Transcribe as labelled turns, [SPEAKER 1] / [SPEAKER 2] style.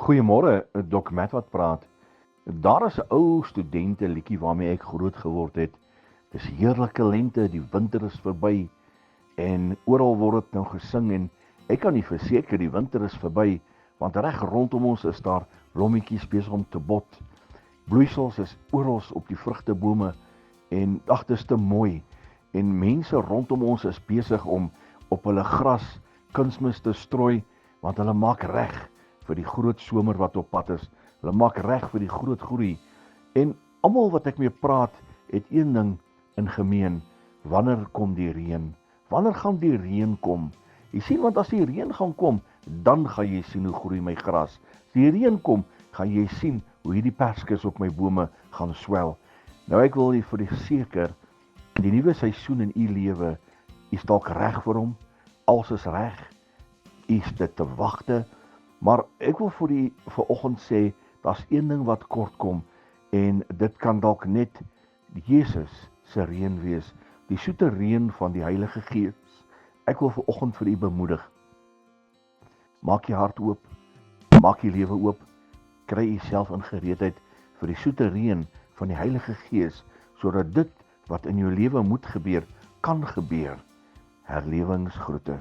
[SPEAKER 1] Goeiemôre, Dok Matt wat praat. Daar is 'n ou studente liedjie waarmee ek groot geword het. Dis heerlike lente, die winter is verby en oral word dit nou gesing en ek kan nie verseker die winter is verby want reg rondom ons is daar blommetjies besig om te bot. Bloeisels is oral op die vrugtebome en ag, dit is te mooi. En mense rondom ons is besig om op hulle gras kunsmis te strooi want hulle maak reg vir die groot somer wat op pad is. Hulle maak reg vir die groot groei. En almal wat ek mee praat, het een ding in gemeen. Wanneer kom die reën? Wanneer gaan die reën kom? Jy sien, want as die reën gaan kom, dan gaan jy sien hoe groei my gras. As die reën kom, gaan jy sien hoe hierdie perskes op my bome gaan swel. Nou ek wil vir die seker, die nuwe seisoen in u lewe, is dalk reg vir hom. Alles is reg. Is dit te wagte? Maar ek wil vir oggend sê, daar's een ding wat kort kom en dit kan dalk net Jesus se reën wees, die soete reën van die Heilige Gees. Ek wil vir oggend vir u bemoedig. Maak jou hart oop, maak jou lewe oop, kry jouself in gereedheid vir die soete reën van die Heilige Gees, sodat dit wat in jou lewe moet gebeur, kan gebeur. Herlewingsgroete.